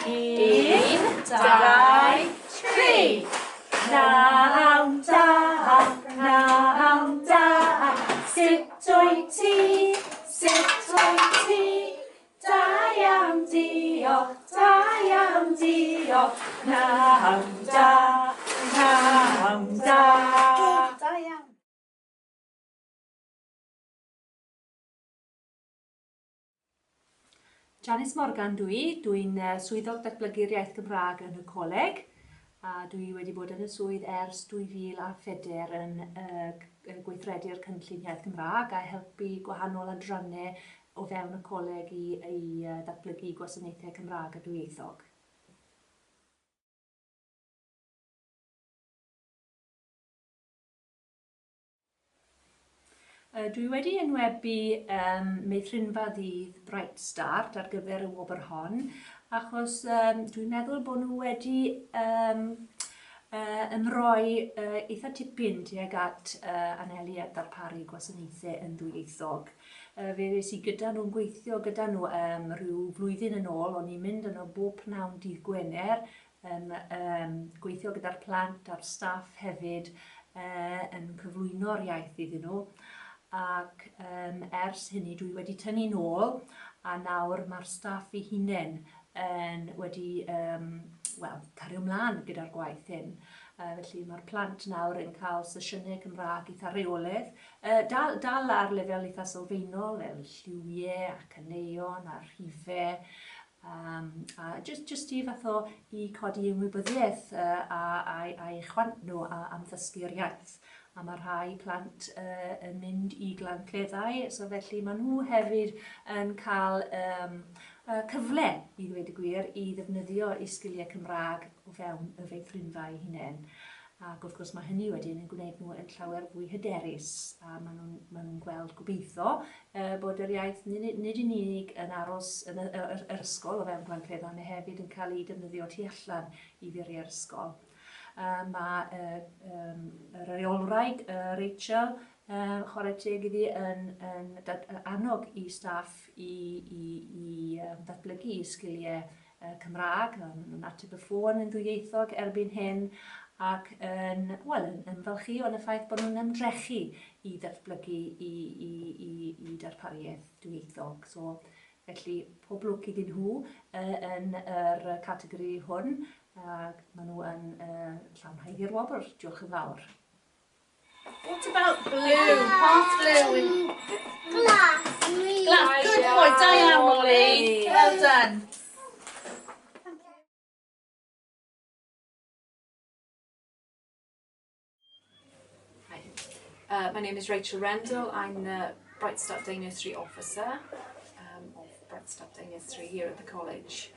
1, 2, 3. Naw da, sut wyt ti, sut wyt ti? Da iawn diolch, naw da. Da iawn. Janice Morgan dwi'n swyddog datblygu'r iaith Gymraeg yn y coleg. A dwi wedi bod yn y swydd ers 2004 yn gweithredu'r cynllun iaith Gymraeg a helpu gwahanol adrannau o fewn y coleg i datblygu gwasanaethau Cymraeg a dwyieithog. Dwi wedi enwebu Meithrinfa Ddydd Bright Start ar gyfer y wobr hon, achos dwi'n meddwl bod nhw wedi yn rhoi eitha tipyn tuag at anelu a darparu gwasanaethau yn ddwyieithog. Fe nes i gyda nhw'n gweithio gyda nhw rhyw flwyddyn yn ôl, o'n i'n mynd yno bob pnawn dydd Gwener, gweithio gyda'r plant a'r staff hefyd yn cyflwyno'r iaith iddyn nhw. Ac ers hynny dwi wedi tynnu nôl a nawr mae'r staff ei hunain wedi cario ymlaen gyda'r gwaith hyn. Felly mae'r plant nawr yn cael sesiynau Cymraeg eitha reolaidd, dal ar lefel eitha sylfaenol fel lliwiau a caneuon a rhifau, a jyst i fatho i codi ymwybyddiaeth a'i chwant nhw am ddysgu'r iaith. A mae rhai plant yn mynd i glancleddau, so felly maen nhw hefyd yn cael cyfle, i ddweud y gwir, i ddefnyddio eu sgiliau Cymraeg o fewn y feithrinfa eu hunain. Ac wrth gwrs mae hynny wedyn yn gwneud nhw yn llawer fwy hyderus, a maen nhw'n gweld gobeithio bod yr iaith nid yn unig yn aros yn yr ysgol o fewn glancleddau, neu hefyd yn cael ei defnyddio tu allan i furiau'r ysgol. Mae yr reolwraig, Rachel, chwarae teg iddi yn annog i staff i ddatblygu sgiliau Cymraeg, yn ateb y ffôn yn ddwyieithog erbyn hyn, ac yn ymfalchio yn y ffaith bod nhw'n ymdrechu i ddatblygu i darpariaeth dwyieithog. So, felly, pob lwc iddyn nhw yn yr categori hwn, ac maen nhw yn llawnhau i'r wobr. Diolch yn fawr. What about blue? Half blue. Glass. Glass. Good boy. Diane, Molly. Well done. Hi. My name is Rachel Rendell. I'm the Bright Start Day Nursery Officer of Bright Start Day Nursery here at the college.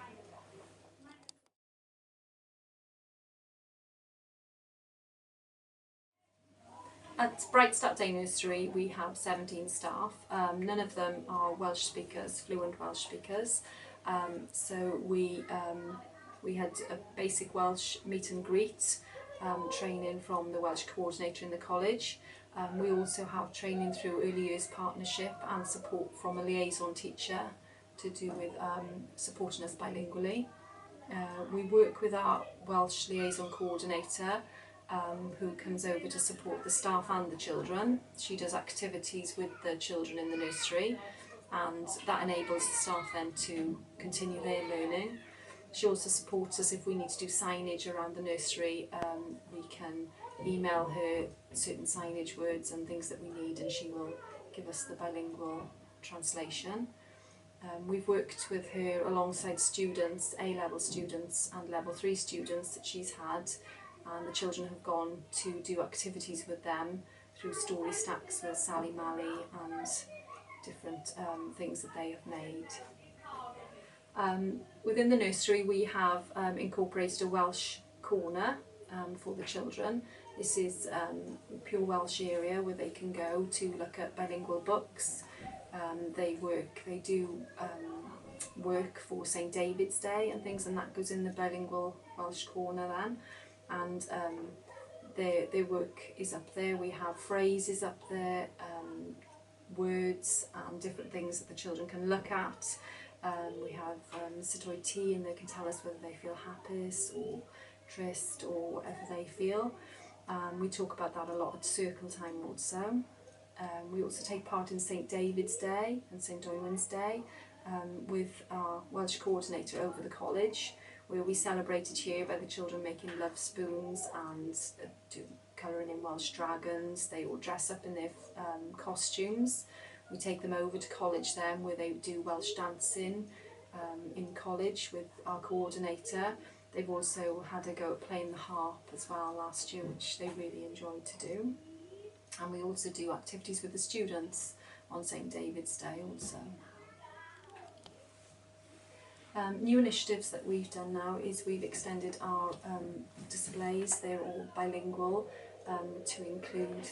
At Bright Start Day Nursery we have 17 staff. None of them are Welsh speakers, fluent Welsh speakers. So we had a basic Welsh meet and greet training from the Welsh coordinator in the college. We also have training through early years partnership and support from a liaison teacher to do with supporting us bilingually. We work with our Welsh liaison coordinator who comes over to support the staff and the children. She does activities with the children in the nursery, and that enables the staff then to continue their learning. She also supports us if we need to do signage around the nursery. We can email her certain signage words and things that we need, and she will give us the bilingual translation. We've worked with her alongside students, A-level students and level 3 students that she's had, and the children have gone to do activities with them through story stacks with Sally Mally and different things that they have made. Within the nursery we have incorporated a Welsh corner for the children. This is a pure Welsh area where they can go to look at bilingual books. They do work for St David's Day and things, and that goes in the bilingual Welsh corner then. And their work is up there. We have phrases up there, words and different things that the children can look at. We have sut o'i ti, and they can tell us whether they feel hapus or trist or whatever they feel. We talk about that a lot at circle time also. We also take part in St David's Day and St Owen's Day with our Welsh coordinator over the college, where we celebrate each year by the children making love spoons and colouring in Welsh dragons. They all dress up in their costumes. We take them over to college then, where they do Welsh dancing in college with our coordinator. They've also had a go at playing the harp as well last year, which they really enjoyed to do. And we also do activities with the students on St David's Day also. New initiatives that we've done now is we've extended our displays. They're all bilingual to include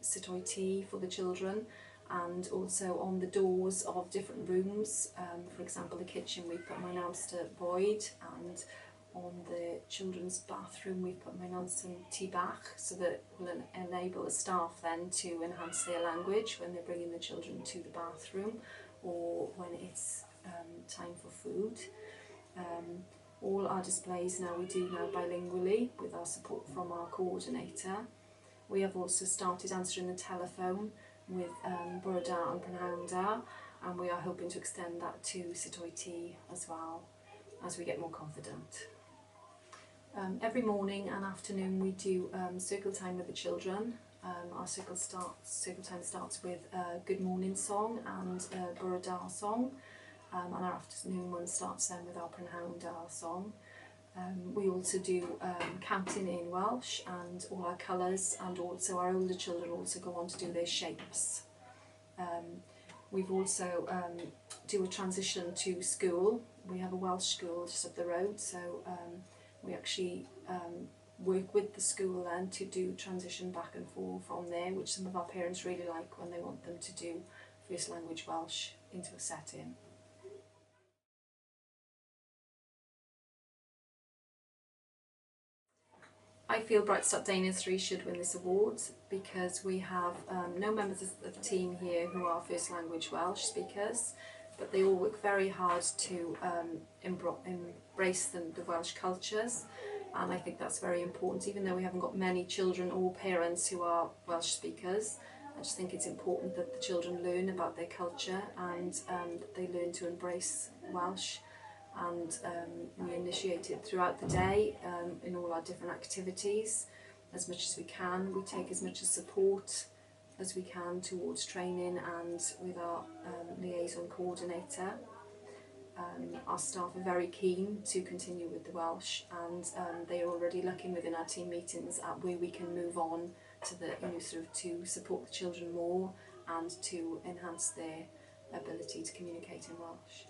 sut o'i ti for the children, and also on the doors of different rooms. For example, the kitchen we put Mae'n Amster Boed, and on the children's bathroom we put Mae'n Amster Ti Bach, so that will enable the staff then to enhance their language when they're bringing the children to the bathroom or when it's time for food. All our displays now we do now bilingually with our support from our coordinator. We have also started answering the telephone with Gwobrau and Benfro, and we are hoping to extend that to sut o'i ti as well as we get more confident. Every morning and afternoon we do circle time with the children. Our circle time starts with a good morning song and a Gwobrau song, and our afternoon one starts then with our Benfro song. We also do counting in Welsh and all our colours, and also our older children also go on to do their shapes. We've also do a transition to school. We have a Welsh school just up the road, so we actually work with the school then to do transition back and forth from there, which some of our parents really like when they want them to do first language Welsh into a setting. I feel Bright Start Day Nursery should win this award because we have no members of the team here who are first language Welsh speakers, but they all work very hard to embrace the Welsh cultures, and I think that's very important. Even though we haven't got many children or parents who are Welsh speakers, I just think it's important that the children learn about their culture and that they learn to embrace Welsh. And we initiate it throughout the day in all our different activities as much as we can. We take as much support as we can towards training and with our liaison coordinator. Our staff are very keen to continue with the Welsh, and they are already looking within our team meetings at where we can move on to the to support the children more and to enhance their ability to communicate in Welsh.